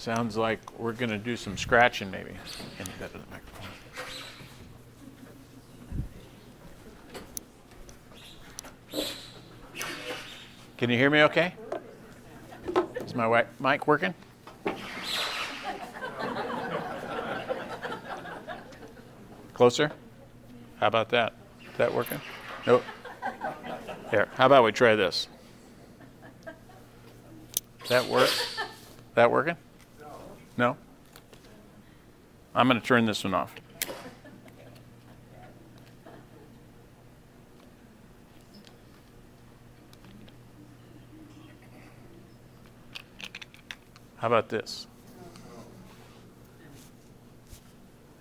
Sounds like we're going to do some scratching maybe. Get into that other microphone. Can you hear me okay? Is my mic working? Closer? How about that? Is that working? Nope. Here, how about we try this? That work? That working? No? I'm going to turn this one off. How about this?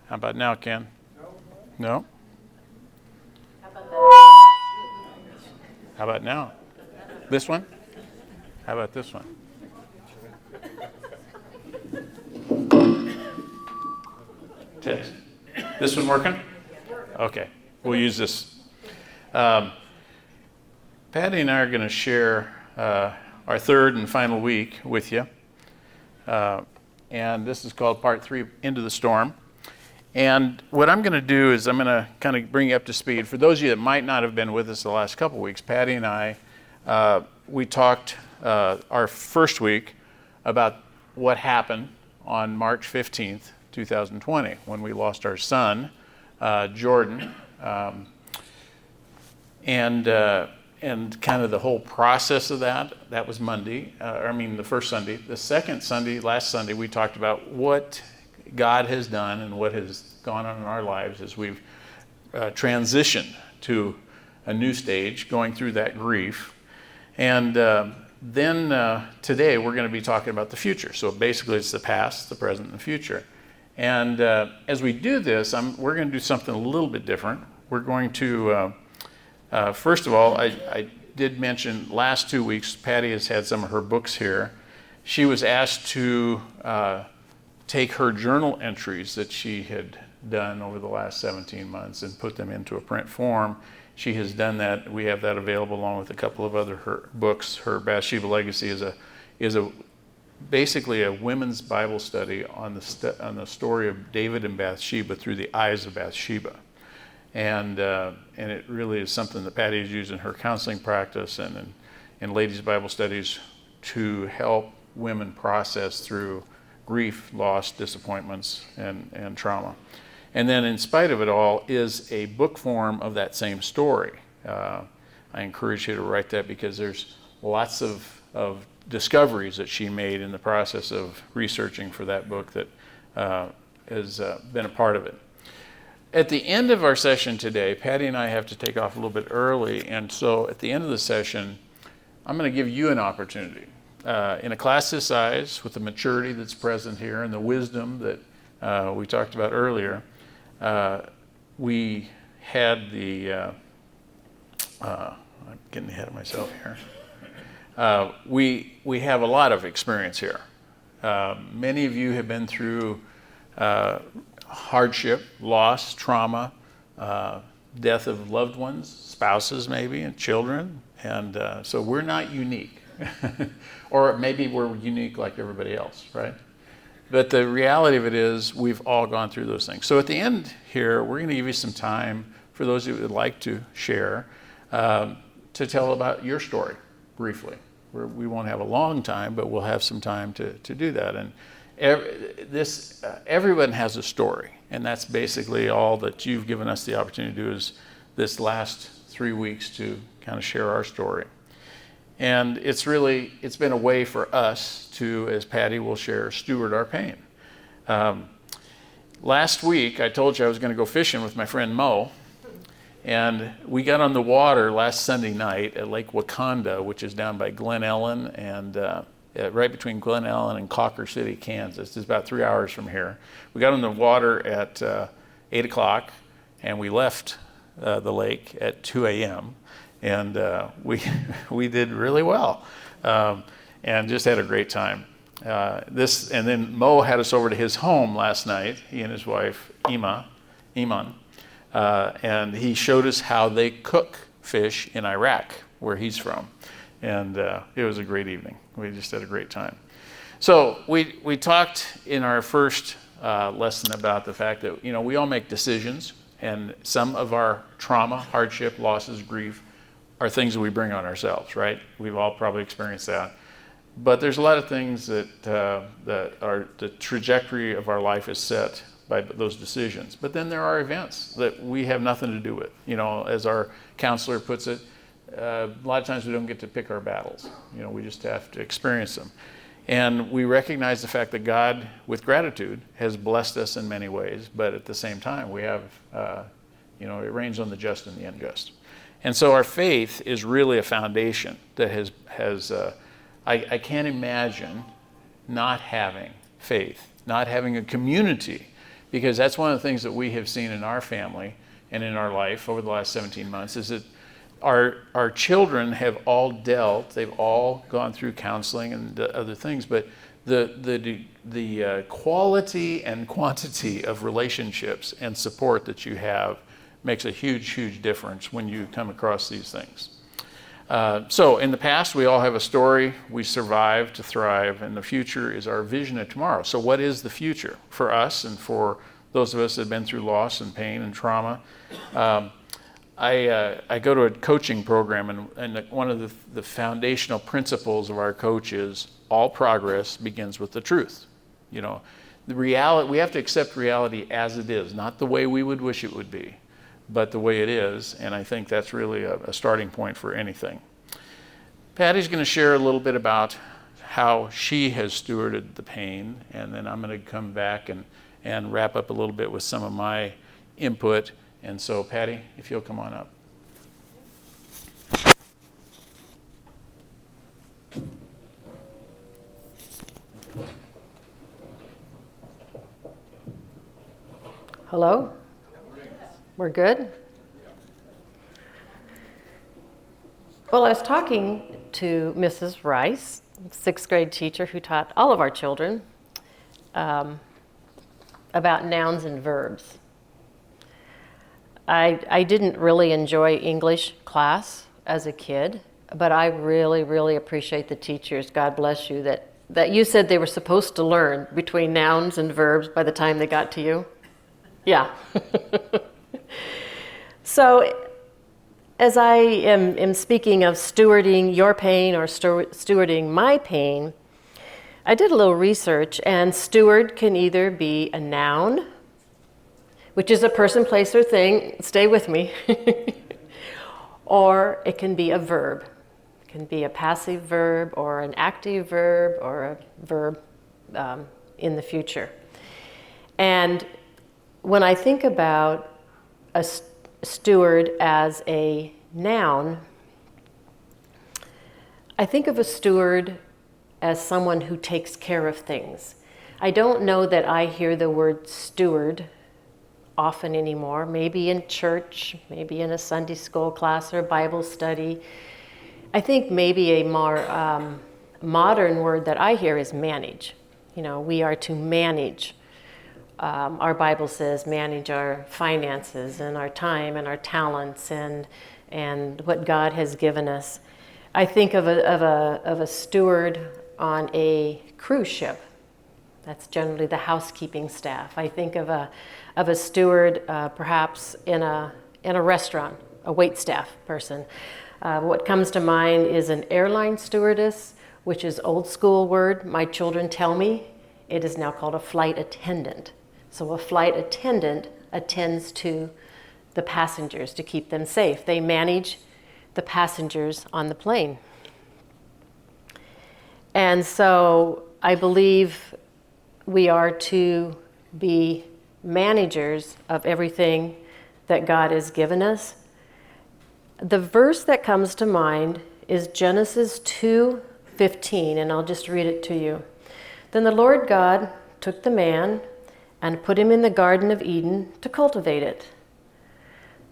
How about now, Ken? No? How about now? This one? How about this one? Test. This one working? Okay, we'll use this. Patty and I are going to share our third and final week with you. And this is called Part 3, Into the Storm. And what I'm going to do is I'm going to kind of bring you up to speed. For those of you that might not have been with us the last couple weeks, Patty and I, we talked our first week about what happened on March 15th, 2020, when we lost our son, Jordan, and kind of the whole process of that. That was Monday. The first Sunday. The second Sunday, last Sunday, we talked about what God has done and what has gone on in our lives as we've transitioned to a new stage, going through that grief. And then today we're going to be talking about the future. So basically it's the past, the present, and the future. And as we do this, we're going to do something a little bit different. We're going to, first of all, I did mention last 2 weeks, Patty has had some of her books here. She was asked to take her journal entries that she had done over the last 17 months and put them into a print form. She has done that. We have that available along with a couple of other her books. Her Bathsheba Legacy is basically a women's Bible study on the story of David and Bathsheba through the eyes of Bathsheba. And it really is something that Patty has used in her counseling practice and in ladies' Bible studies to help women process through grief, loss, disappointments, and trauma. And then in spite of it all is a book form of that same story. I encourage you to write that because there's lots of discoveries that she made in the process of researching for that book that has been a part of it. At the end of our session today, Patty and I have to take off a little bit early, and so at the end of the session, I'm going to give you an opportunity. In a class this size, with the maturity that's present here and the wisdom that we talked about earlier, we had the, I'm getting ahead of myself here. We have a lot of experience here. Many of you have been through hardship, loss, trauma, death of loved ones, spouses maybe, and children, and so we're not unique. Or maybe we're unique like everybody else, right? But the reality of it is we've all gone through those things. So at the end here, we're going to give you some time for those who would like to share, to tell about your story briefly. We won't have a long time, but we'll have some time to do that. And everyone has a story, and that's basically all that you've given us the opportunity to do is this last 3 weeks to kind of share our story. And it's been a way for us to, as Patty will share, steward our pain. Last week, I told you I was going to go fishing with my friend Mo, and we got on the water last Sunday night at Lake Wakanda, which is down by Glen Ellen and right between Glen Ellen and Cocker City, Kansas. It's about 3 hours from here. We got on the water at 8 o'clock, and we left the lake at 2 a.m., and we did really well, and just had a great time. And then Mo had us over to his home last night, he and his wife, Iman, and he showed us how they cook fish in Iraq, where he's from. And it was a great evening. We just had a great time. So we talked in our first lesson about the fact that, we all make decisions, and some of our trauma, hardship, losses, grief are things that we bring on ourselves, right? We've all probably experienced that. But there's a lot of things that are the trajectory of our life is set by those decisions. But then there are events that we have nothing to do with. As our counselor puts it, a lot of times we don't get to pick our battles. We just have to experience them. And we recognize the fact that God, with gratitude, has blessed us in many ways. But at the same time, we have, it rains on the just and the unjust. And so our faith is really a foundation that has I can't imagine not having faith, not having a community, because that's one of the things that we have seen in our family and in our life over the last 17 months is that our children have all they've all gone through counseling and other things, but the quality and quantity of relationships and support that you have makes a huge, huge difference when you come across these things. So in the past, we all have a story. We survived to thrive, and the future is our vision of tomorrow. So what is the future for us and for those of us that have been through loss and pain and trauma? I go to a coaching program, and one of the foundational principles of our coach is all progress begins with the truth. The reality, we have to accept reality as it is, not the way we would wish it would be, but the way it is, and I think that's really a starting point for anything. Patty's going to share a little bit about how she has stewarded the pain, and then I'm going to come back and wrap up a little bit with some of my input. And so, Patty, if you'll come on up. Hello? We're good? Well, I was talking to Mrs. Rice, sixth grade teacher who taught all of our children, about nouns and verbs. I didn't really enjoy English class as a kid, but I really, really appreciate the teachers, God bless you, that you said they were supposed to learn between nouns and verbs by the time they got to you. Yeah. So as I am speaking of stewarding your pain or stewarding my pain, I did a little research, and steward can either be a noun, which is a person, place, or thing, stay with me, or it can be a verb. It can be a passive verb or an active verb or a verb in the future. And when I think about a steward as a noun, I think of a steward as someone who takes care of things. I don't know that I hear the word steward often anymore, maybe in church, maybe in a Sunday school class or Bible study. I think maybe a more modern word that I hear is manage. We are to manage. Our Bible says manage our finances and our time and our talents and what God has given us. I think of a steward on a cruise ship. That's generally the housekeeping staff. I think of a steward perhaps in a restaurant, a waitstaff person. What comes to mind is an airline stewardess, which is old school word. My children tell me it is now called a flight attendant. So a flight attendant attends to the passengers to keep them safe. They manage the passengers on the plane. And so I believe we are to be managers of everything that God has given us. The verse that comes to mind is Genesis 2:15, and I'll just read it to you. Then the Lord God took the man and put him in the Garden of Eden to cultivate it.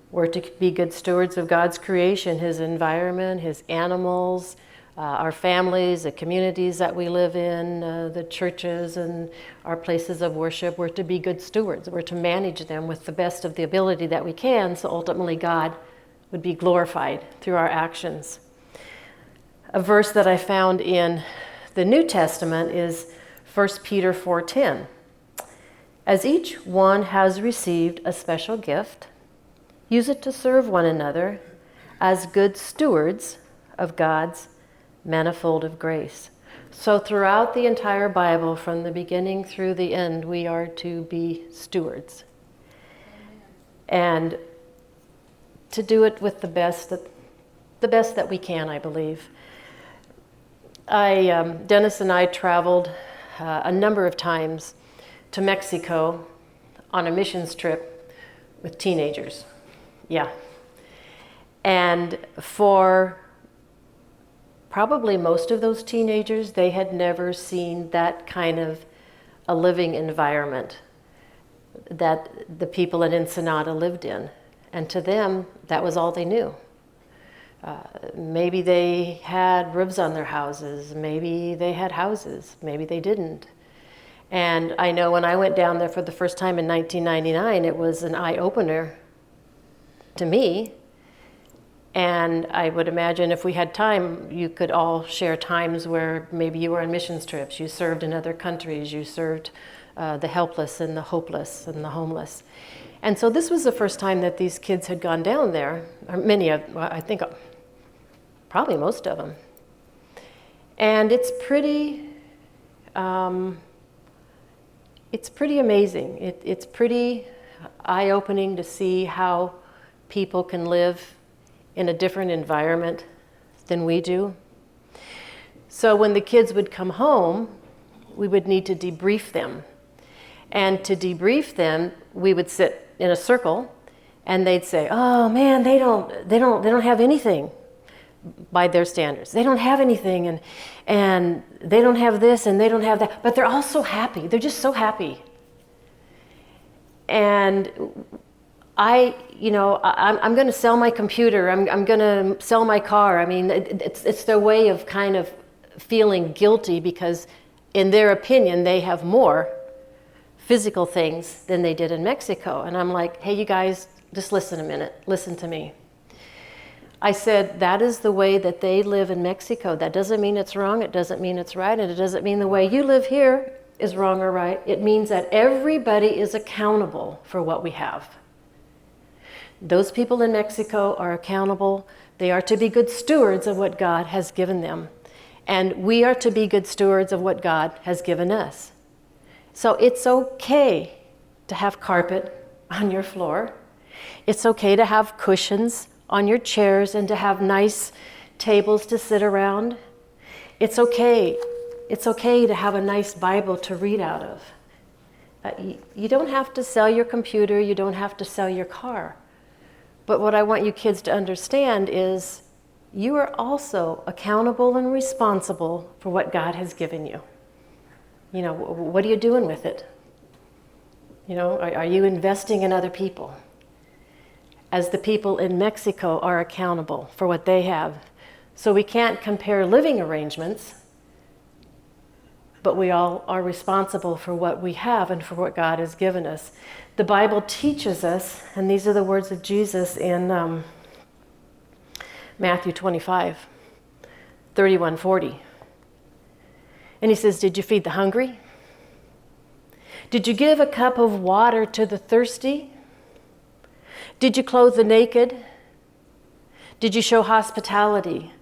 We're to be good stewards of God's creation, his environment, his animals, our families, the communities that we live in, the churches and our places of worship. We're to be good stewards. We're to manage them with the best of the ability that we can, so ultimately God would be glorified through our actions. A verse that I found in the New Testament is 1 Peter 4:10. As each one has received a special gift, use it to serve one another as good stewards of God's manifold of grace. So throughout the entire Bible, from the beginning through the end, we are to be stewards. And to do it with the best that we can, I believe. Dennis and I traveled a number of times to Mexico on a missions trip with teenagers. Yeah. And for probably most of those teenagers, they had never seen that kind of a living environment that the people in Ensenada lived in. And to them, that was all they knew. Maybe they had roofs on their houses, maybe they had houses, maybe they didn't. And I know when I went down there for the first time in 1999, it was an eye-opener to me. And I would imagine if we had time, you could all share times where maybe you were on missions trips, you served in other countries, you served the helpless and the hopeless and the homeless. And so this was the first time that these kids had gone down there, or many of, well, I think probably most of them. And it's pretty amazing. It's pretty eye-opening to see how people can live in a different environment than we do. So when the kids would come home, we would need to debrief them. And to debrief them, we would sit in a circle and they'd say, "Oh man, they don't have anything by their standards. They don't have anything and they don't have this and they don't have that, but they're all so happy. They're just so happy." And I'm going to sell my computer. I'm going to sell my car. I mean, it's their way of kind of feeling guilty because in their opinion, they have more physical things than they did in Mexico. And I'm like, hey, you guys, just listen a minute. Listen to me. I said, that is the way that they live in Mexico. That doesn't mean it's wrong. It doesn't mean it's right. And it doesn't mean the way you live here is wrong or right. It means that everybody is accountable for what we have. Those people in Mexico are accountable. They are to be good stewards of what God has given them. And we are to be good stewards of what God has given us. So it's okay to have carpet on your floor. It's okay to have cushions on your chairs and to have nice tables to sit around. It's okay. It's okay to have a nice Bible to read out of. You don't have to sell your computer. You don't have to sell your car. But what I want you kids to understand is you are also accountable and responsible for what God has given you. You know, what are you doing with it? You know, are you investing in other people? As the people in Mexico are accountable for what they have. So we can't compare living arrangements, but we all are responsible for what we have and for what God has given us. The Bible teaches us, and these are the words of Jesus in Matthew 25, 31, 40. And he says, did you feed the hungry? Did you give a cup of water to the thirsty? Did you clothe the naked? Did you show hospitality?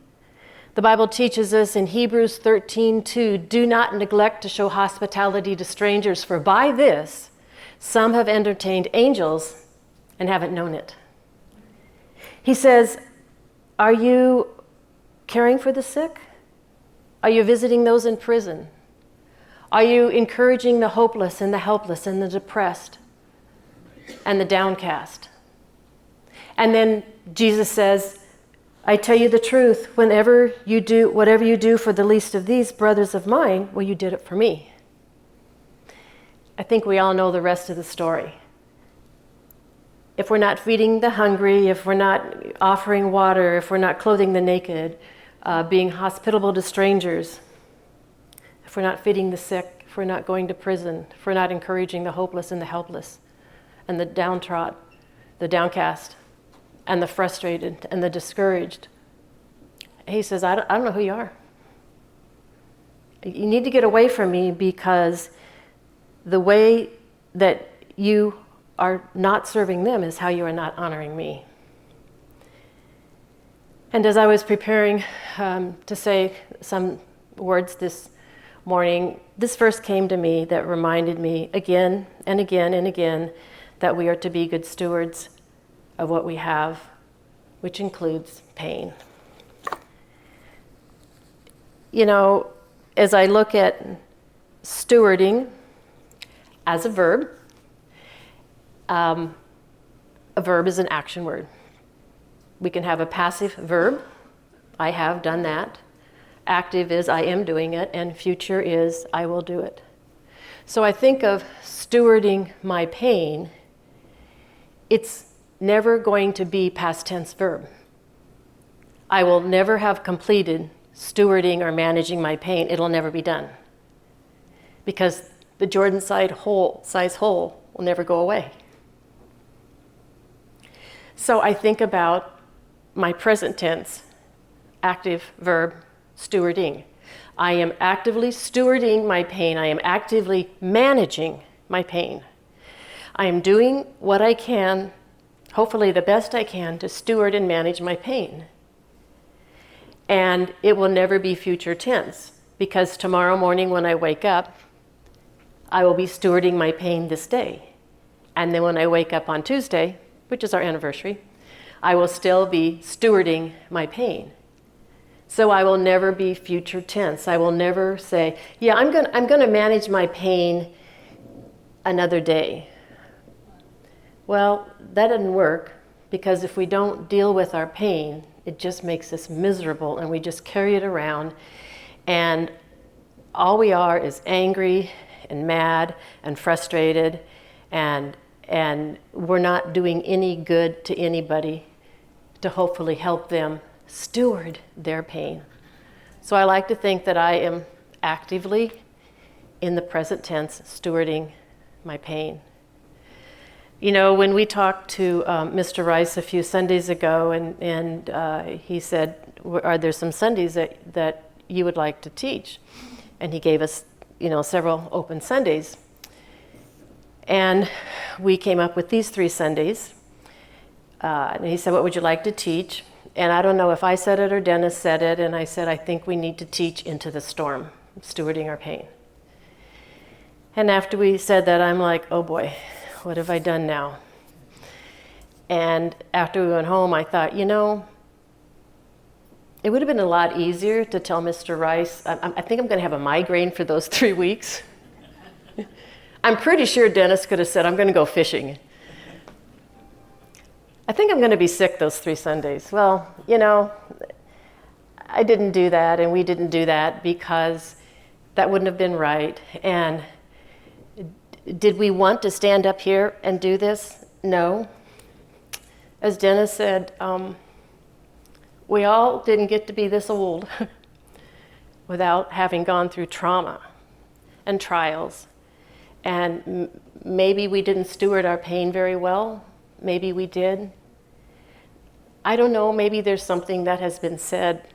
The Bible teaches us in Hebrews 13:2, do not neglect to show hospitality to strangers, for by this some have entertained angels and haven't known it. He says, are you caring for the sick? Are you visiting those in prison? Are you encouraging the hopeless and the helpless and the depressed and the downcast? And then Jesus says, I tell you the truth, whatever you do for the least of these brothers of mine, well, you did it for me. I think we all know the rest of the story. If we're not feeding the hungry, if we're not offering water, if we're not clothing the naked, being hospitable to strangers, if we're not feeding the sick, if we're not going to prison, if we're not encouraging the hopeless and the helpless and the downtrodden, the downcast, and the frustrated and the discouraged. He says, I don't know who you are. You need to get away from me because the way that you are not serving them is how you are not honoring me. And as I was preparing to say some words this morning, this verse came to me that reminded me again and again and again that we are to be good stewards of what we have, which includes pain. You know, as I look at stewarding as a verb is an action word. We can have a passive verb, I have done that. Active is I am doing it, and future is I will do it. So I think of stewarding my pain, it's never going to be past tense verb. I will never have completed stewarding or managing my pain. It'll never be done. Because the Jordan size hole will never go away. So I think about my present tense, active verb, stewarding. I am actively stewarding my pain. I am actively managing my pain. I am doing what I can, hopefully the best I can, to steward and manage my pain. And it will never be future tense, because tomorrow morning when I wake up, I will be stewarding my pain this day. And then when I wake up on Tuesday, which is our anniversary, I will still be stewarding my pain. So I will never be future tense. I will never say, yeah, I'm going to manage my pain another day. Well, that doesn't work, because if we don't deal with our pain, it just makes us miserable, and we just carry it around, and all we are is angry and mad and frustrated, and we're not doing any good to anybody to hopefully help them steward their pain. So I like to think that I am actively, in the present tense, stewarding my pain. You know, when we talked to Mr. Rice a few Sundays ago, and he said, are there some Sundays that you would like to teach? And he gave us, several open Sundays. And we came up with these 3 Sundays. And he said, what would you like to teach? And I don't know if I said it or Dennis said it, and I said, I think we need to teach into the storm, stewarding our pain. And after we said that, I'm like, oh boy, what have I done now? And after we went home, I thought, it would have been a lot easier to tell Mr. Rice, I think I'm going to have a migraine for those 3 weeks. I'm pretty sure Dennis could have said, I'm going to go fishing. I think I'm going to be sick those 3 Sundays. Well, I didn't do that, and we didn't do that because that wouldn't have been right. And did we want to stand up here and do this? No. As Dennis said, we all didn't get to be this old without having gone through trauma and trials. And maybe we didn't steward our pain very well. Maybe we did. I don't know, maybe there's something that has been said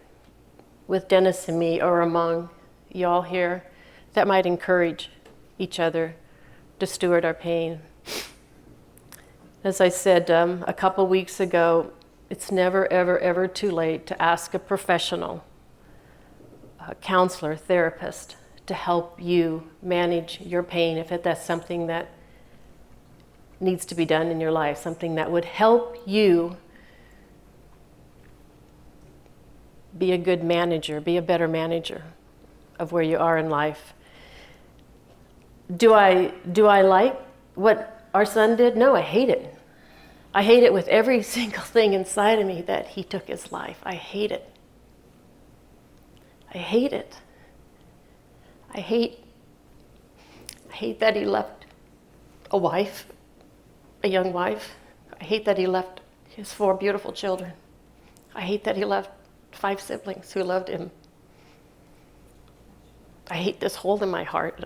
with Dennis and me or among y'all here that might encourage each other to steward our pain. As I said a couple weeks ago, it's never, ever, ever too late to ask a professional, a counselor, therapist, to help you manage your pain if that's something that needs to be done in your life, something that would help you be a good manager, be a better manager of where you are in life. Do I like what our son did? No, I hate it. I hate it with every single thing inside of me that he took his life. I hate it. I hate it. I hate that he left a wife, a young wife. I hate that he left his 4 beautiful children. I hate that he left 5 siblings who loved him. I hate this hole in my heart.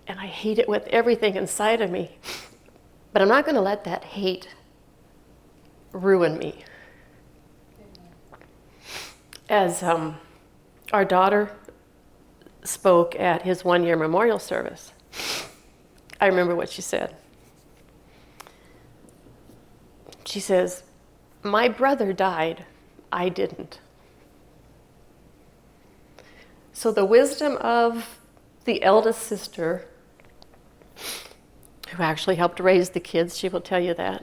And I hate it with everything inside of me. But I'm not going to let that hate ruin me. As our daughter spoke at his one-year memorial service. I remember what she said. She says, "My brother died, I didn't." So the wisdom of the eldest sister, who actually helped raise the kids, she will tell you that.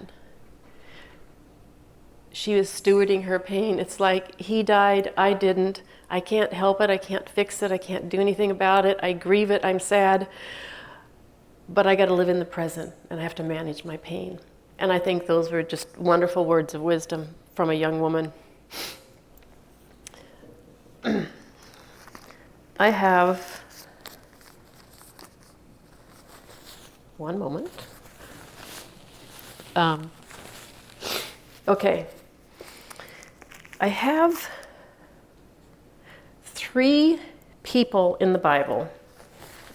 She was stewarding her pain. It's like, he died, I didn't. I can't help it, I can't fix it, I can't do anything about it. I grieve it, I'm sad. But I got to live in the present, and I have to manage my pain. And I think those were just wonderful words of wisdom from a young woman. I have one moment. Okay. I have 3 people in the Bible,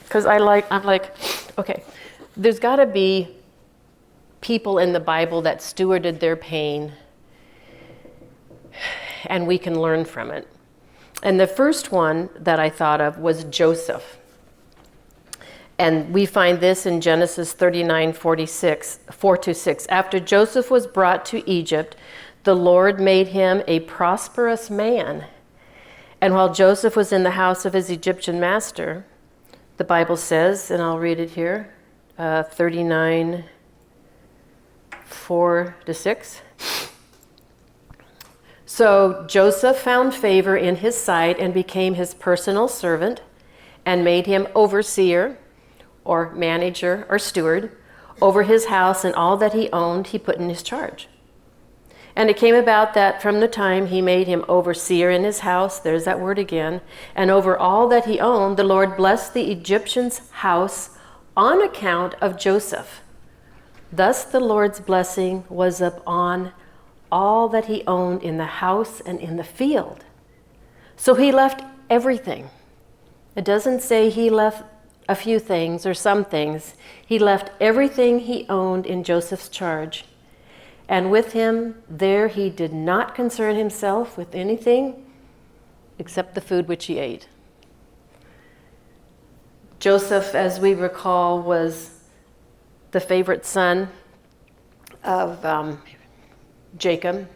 because I'm like, okay, there's got to be people in the Bible that stewarded their pain, and we can learn from it. And the first one that I thought of was Joseph. And we find this in Genesis 39:46, 4-6. After Joseph was brought to Egypt, the Lord made him a prosperous man. And while Joseph was in the house of his Egyptian master, the Bible says, and I'll read it here, 39:4-6. So Joseph found favor in his sight and became his personal servant and made him overseer or manager or steward over his house, and all that he owned he put in his charge. And it came about that from the time he made him overseer in his house, there's that word again, and over all that he owned, the Lord blessed the Egyptian's house on account of Joseph. Thus the Lord's blessing was upon all that he owned in the house and in the field. So he left everything. It doesn't say he left a few things or some things. He left everything he owned in Joseph's charge. And with him there he did not concern himself with anything except the food which he ate. Joseph, as we recall, was the favorite son of Jacob.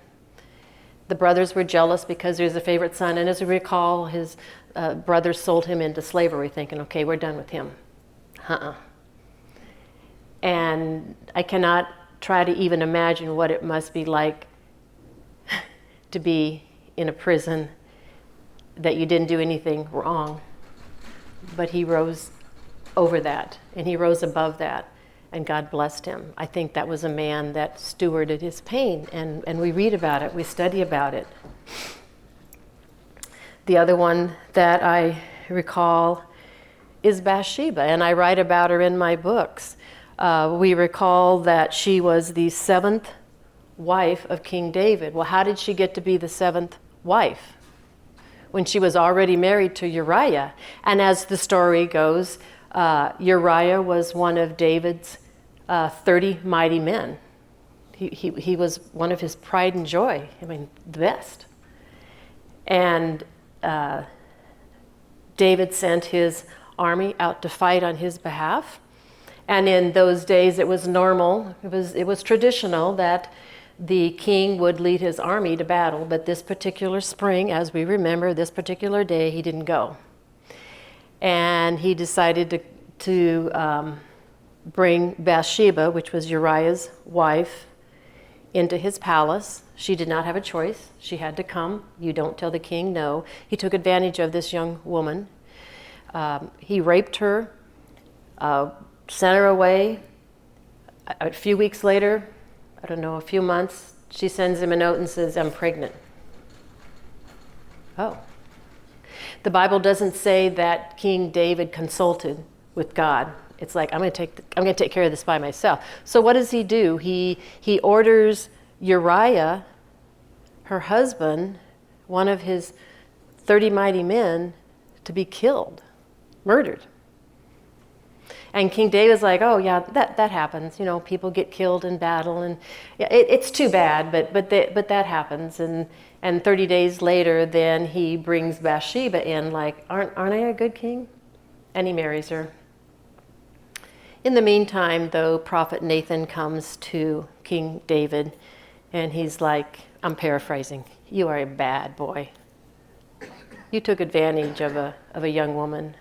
The brothers were jealous because he was a favorite son, and as we recall, his brothers sold him into slavery, thinking, okay, we're done with him. And I cannot try to even imagine what it must be like to be in a prison that you didn't do anything wrong. But he rose over that, and he rose above that, and God blessed him. I think that was a man that stewarded his pain, and we read about it, we study about it. The other one that I recall is Bathsheba, and I write about her in my books. We recall that she was the 7th wife of King David. Well, how did she get to be the 7th wife when she was already married to Uriah? And as the story goes, Uriah was one of David's 30 mighty men. He was one of his pride and joy. I mean, the best. And David sent his army out to fight on his behalf. And in those days, it was normal, it was traditional that the king would lead his army to battle. But this particular spring, as we remember, this particular day, he didn't go. And he decided to bring Bathsheba, which was Uriah's wife, into his palace. She did not have a choice. She had to come. You don't tell the king no. He took advantage of this young woman. He raped her, sent her away. A few weeks later, I don't know, a few months, she sends him a note and says, I'm pregnant. Oh. The Bible doesn't say that King David consulted with God. It's like, I'm going to take care of this by myself. So what does he do? He orders Uriah, her husband, one of his 30 mighty men, to be killed, murdered. And King David's like, oh yeah, that happens. You know, people get killed in battle, and yeah, it's too bad, but that happens. And And 30 days later, then he brings Bathsheba in like, aren't I a good king? And he marries her. In the meantime, though, Prophet Nathan comes to King David, and he's like, I'm paraphrasing, you are a bad boy. You took advantage of a young woman.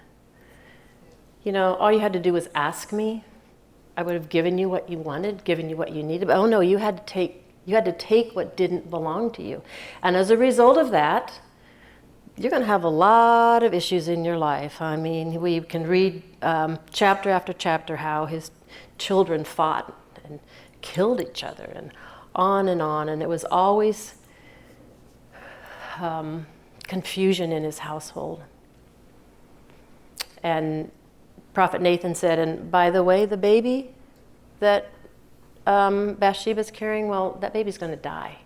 You know, all you had to do was ask me. I would have given you what you wanted, given you what you needed. But oh no, you had to take what didn't belong to you. And as a result of that, you're going to have a lot of issues in your life. I mean, we can read chapter after chapter how his children fought and killed each other and on. And it was always confusion in his household. And Prophet Nathan said, and by the way, the baby that Bathsheba's carrying, well, that baby's going to die.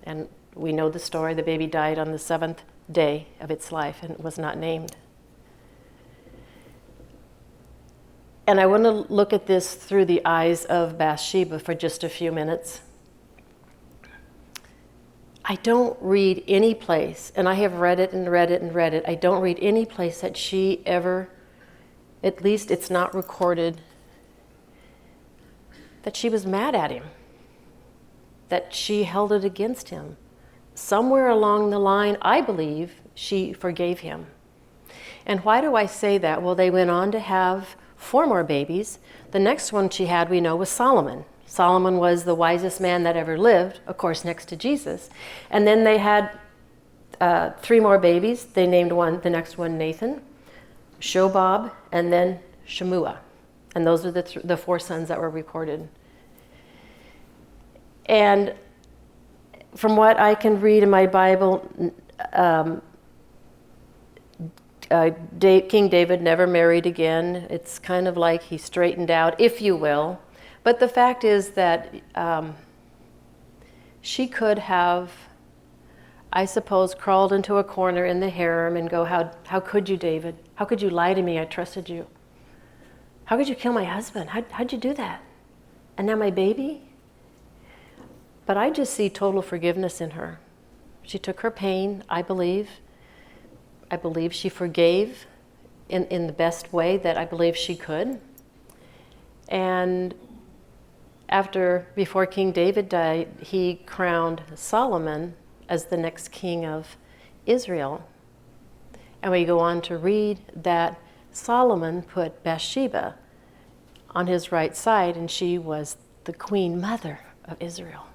And we know the story. The baby died on the 7th day of its life and was not named. And I want to look at this through the eyes of Bathsheba for just a few minutes. I don't read any place, and I have read it and read it and read it, I don't read any place that she ever, at least it's not recorded, that she was mad at him, that she held it against him. Somewhere along the line, I believe, she forgave him. And why do I say that? Well, they went on to have 4 more babies. The next one she had, we know, was Solomon. Solomon was the wisest man that ever lived, of course, next to Jesus. And then they had 3 more babies. They named the next one Nathan, Shobab, and then Shemua. And those are the 4 sons that were recorded. And from what I can read in my Bible, King David never married again. It's kind of like he straightened out, if you will. But the fact is that she could have, I suppose, crawled into a corner in the harem and go, how could you, David? How could you lie to me? I trusted you. How could you kill my husband? How'd you do that? And now my baby? But I just see total forgiveness in her. She took her pain, I believe. I believe she forgave in the best way that I believe she could. And before King David died, he crowned Solomon as the next king of Israel. And we go on to read that Solomon put Bathsheba on his right side, and she was the queen mother of Israel.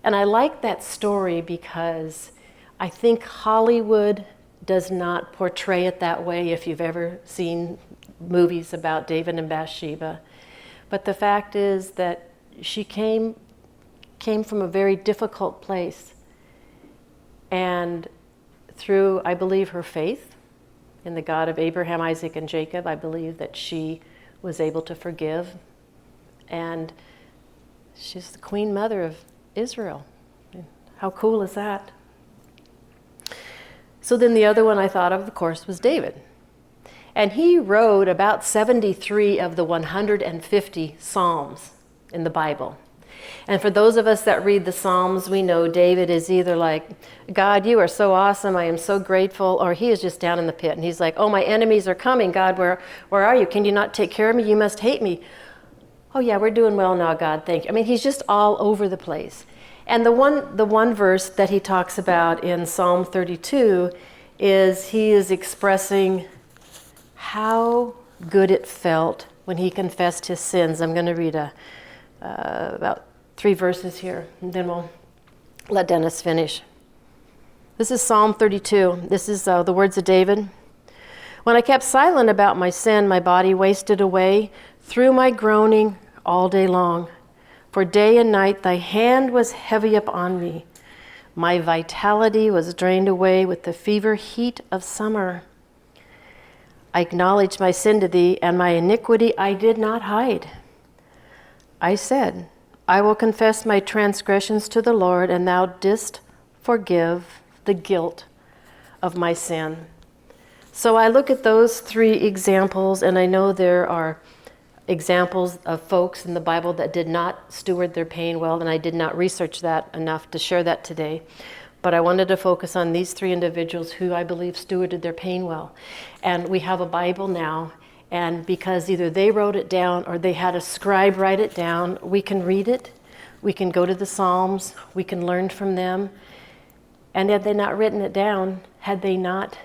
And I like that story because I think Hollywood does not portray it that way, if you've ever seen movies about David and Bathsheba. But the fact is that she came from a very difficult place. And through, I believe, her faith in the God of Abraham, Isaac, and Jacob, I believe that she was able to forgive. And she's the queen mother of Israel. How cool is that? So then the other one I thought of course, was David. And he wrote about 73 of the 150 Psalms in the Bible. And for those of us that read the Psalms, we know David is either like, God, you are so awesome, I am so grateful, or he is just down in the pit. And he's like, oh, my enemies are coming. God, where are you? Can you not take care of me? You must hate me. Oh yeah, we're doing well now, God, thank you. I mean, he's just all over the place. And the one verse that he talks about in Psalm 32 is he is expressing how good it felt when he confessed his sins. I'm going to read about 3 verses here, and then we'll let Dennis finish. This is Psalm 32. This is the words of David. When I kept silent about my sin, my body wasted away through my groaning all day long. For day and night thy hand was heavy upon me. My vitality was drained away with the fever heat of summer. I acknowledged my sin to thee, and my iniquity I did not hide. I said, I will confess my transgressions to the Lord, and thou didst forgive the guilt of my sin. So I look at those 3 examples, and I know there are examples of folks in the Bible that did not steward their pain well, and I did not research that enough to share that today. But I wanted to focus on these 3 individuals who I believe stewarded their pain well. And we have a Bible now, and because either they wrote it down or they had a scribe write it down, we can read it, we can go to the Psalms, we can learn from them. And had they not written it down, had they not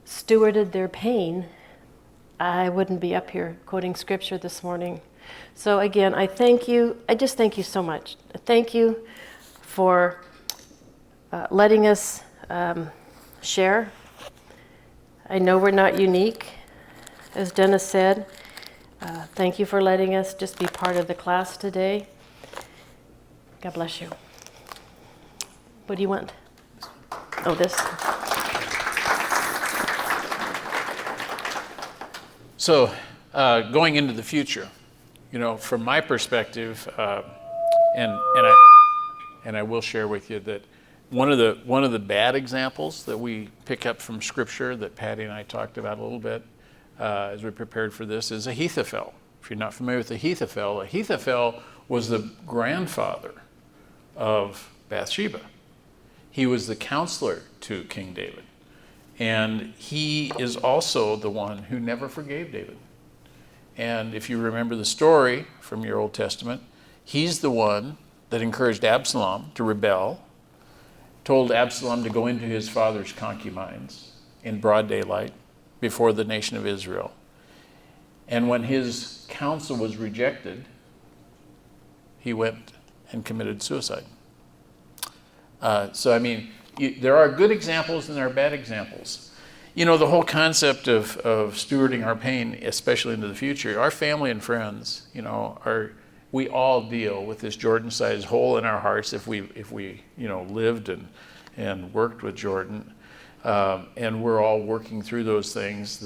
stewarded their pain, I wouldn't be up here quoting scripture this morning. So again, I thank you. I just thank you so much. Thank you for letting us share. I know we're not unique, as Dennis said. Thank you for letting us just be part of the class today. God bless you. What do you want? Oh, this. So, going into the future, from my perspective, and I will share with you that one of the bad examples that we pick up from Scripture that Patty and I talked about a little bit as we prepared for this is Ahithophel. If you're not familiar with Ahithophel was the grandfather of Bathsheba. He was the counselor to King David. And he is also the one who never forgave David. And if you remember the story from your Old Testament, he's the one that encouraged Absalom to rebel, told Absalom to go into his father's concubines in broad daylight before the nation of Israel. And when his counsel was rejected, he went and committed suicide. There are good examples and there are bad examples. The whole concept of stewarding our pain, especially into the future, our family and friends, we all deal with this Jordan-sized hole in our hearts if we lived and worked with Jordan. And we're all working through those things.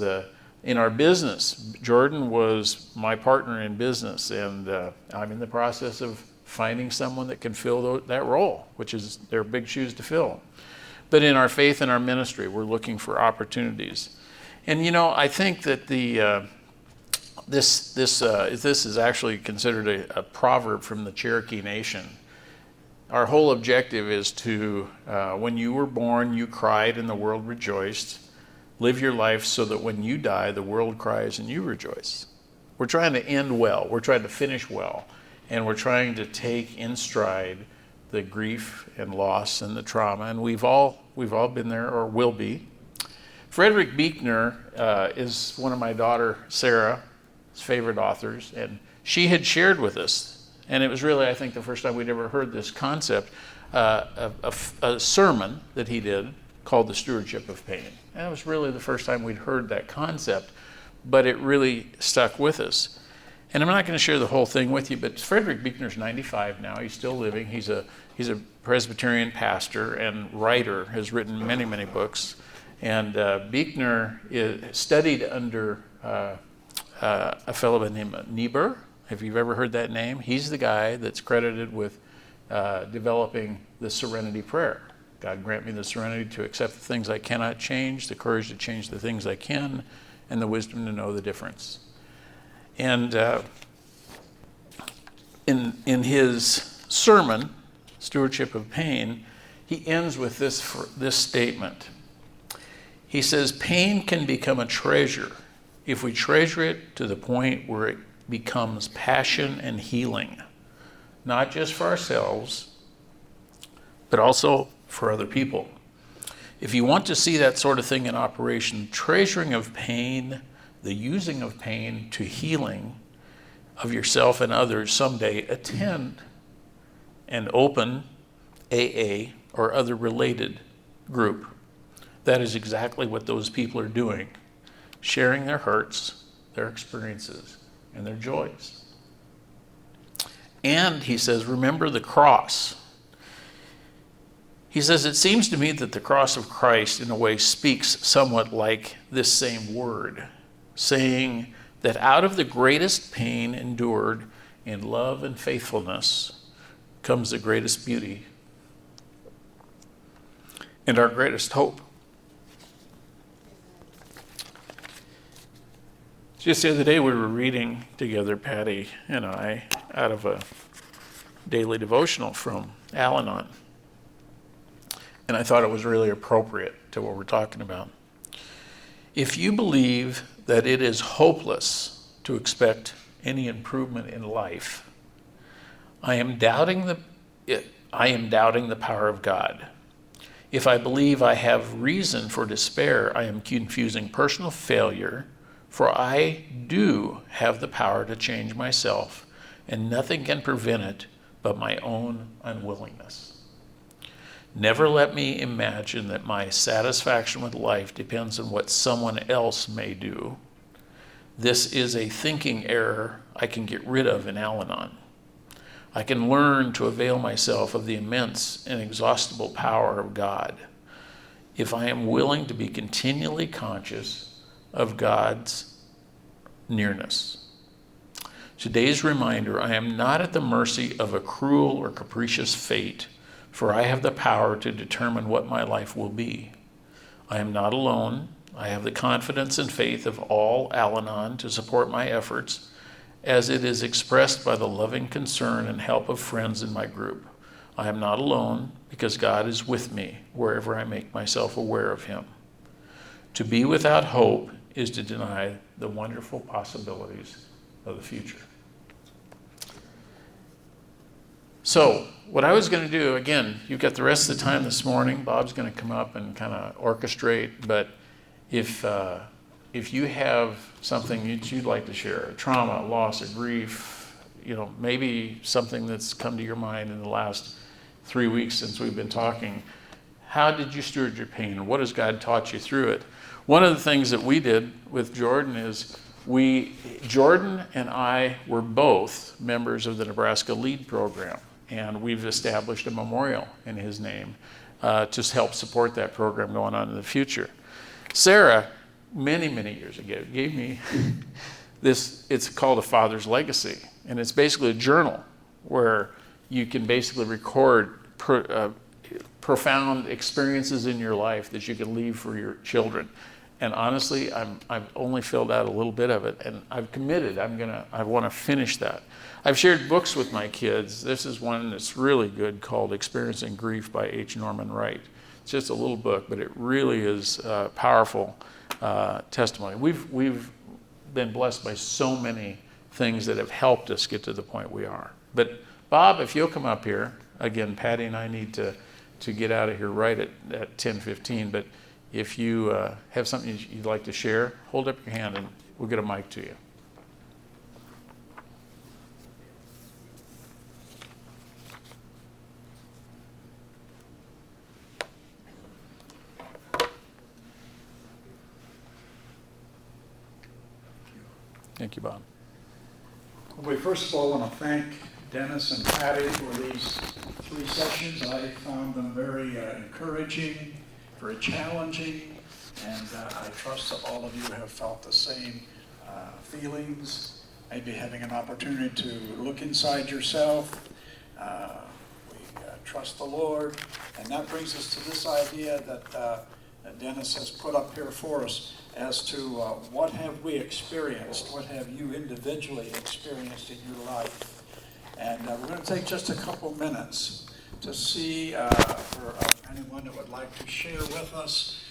In our business, Jordan was my partner in business, and I'm in the process of finding someone that can fill that role, which is they're big shoes to fill. But in our faith and our ministry, we're looking for opportunities. And I think that this is actually considered a proverb from the Cherokee Nation. Our whole objective is to, when you were born, you cried and the world rejoiced. Live your life so that when you die, the world cries and you rejoice. We're trying to end well. We're trying to finish well. And we're trying to take in stride the grief and loss and the trauma. And we've all been there or will be. Frederick Buechner is one of my daughter Sarah's favorite authors. And she had shared with us, and it was really, I think, the first time we'd ever heard this concept, a sermon that he did called The Stewardship of Pain. And it was really the first time we'd heard that concept, but it really stuck with us. And I'm not going to share the whole thing with you, but Frederick Buechner's 95 now. He's still living. He's a Presbyterian pastor and writer, has written many, many books. And Buechner studied under a fellow by the name of Niebuhr. If you've ever heard that name, he's the guy that's credited with developing the Serenity Prayer. God grant me the serenity to accept the things I cannot change, the courage to change the things I can, and the wisdom to know the difference. And in his sermon, Stewardship of Pain, he ends with this statement. He says, pain can become a treasure if we treasure it to the point where it becomes passion and healing, not just for ourselves, but also for other people. If you want to see that sort of thing in operation, treasuring of pain, the using of pain to healing of yourself and others, someday attend an open AA or other related group. That is exactly what those people are doing, sharing their hurts, their experiences, and their joys. And he says, remember the cross. He says, it seems to me that the cross of Christ in a way speaks somewhat like this same word, saying that out of the greatest pain endured in love and faithfulness comes the greatest beauty and our greatest hope. Just the other day we were reading together, Patty and I, out of a daily devotional from Al-Anon. And I thought it was really appropriate to what we're talking about. If you believe that it is hopeless to expect any improvement in life, I am doubting the power of God. If I believe I have reason for despair, I am confusing personal failure, for I do have the power to change myself, and nothing can prevent it but my own unwillingness. Never let me imagine that my satisfaction with life depends on what someone else may do. This is a thinking error I can get rid of in Al-Anon. I can learn to avail myself of the immense and inexhaustible power of God if I am willing to be continually conscious of God's nearness. Today's reminder, I am not at the mercy of a cruel or capricious fate, for I have the power to determine what my life will be. I am not alone. I have the confidence and faith of all Al-Anon to support my efforts, as it is expressed by the loving concern and help of friends in my group. I am not alone because God is with me wherever I make myself aware of him. To be without hope is to deny the wonderful possibilities of the future. So, what I was going to do, again, you've got the rest of the time this morning. Bob's going to come up and kind of orchestrate, but if you have something that you'd like to share, a trauma, a loss, a grief, maybe something that's come to your mind in the last 3 weeks since we've been talking, how did you steward your pain? What has God taught you through it? One of the things that we did with Jordan is Jordan and I were both members of the Nebraska LEAD program, and we've established a memorial in his name to help support that program going on in the future. Sarah, many, many years ago, gave me this, it's called A Father's Legacy, and it's basically a journal where you can basically record profound experiences in your life that you can leave for your children. And honestly, I've only filled out a little bit of it, and I've committed, I want to finish that. I've shared books with my kids. This is one that's really good called Experiencing Grief by H. Norman Wright. It's just a little book, but it really is powerful testimony. We've been blessed by so many things that have helped us get to the point we are. But Bob, if you'll come up here, again, Patty and I need to get out of here right at 10:15, but if you have something you'd like to share, hold up your hand and we'll get a mic to you. Thank you, Bob. We first of all want to thank Dennis and Patty for these 3 sessions. I found them very encouraging, very challenging, and I trust that all of you have felt the same feelings, maybe having an opportunity to look inside yourself. We trust the Lord, and that brings us to this idea that Dennis has put up here for us as to what have we experienced, what have you individually experienced in your life. And we're going to take just a couple minutes to see for anyone that would like to share with us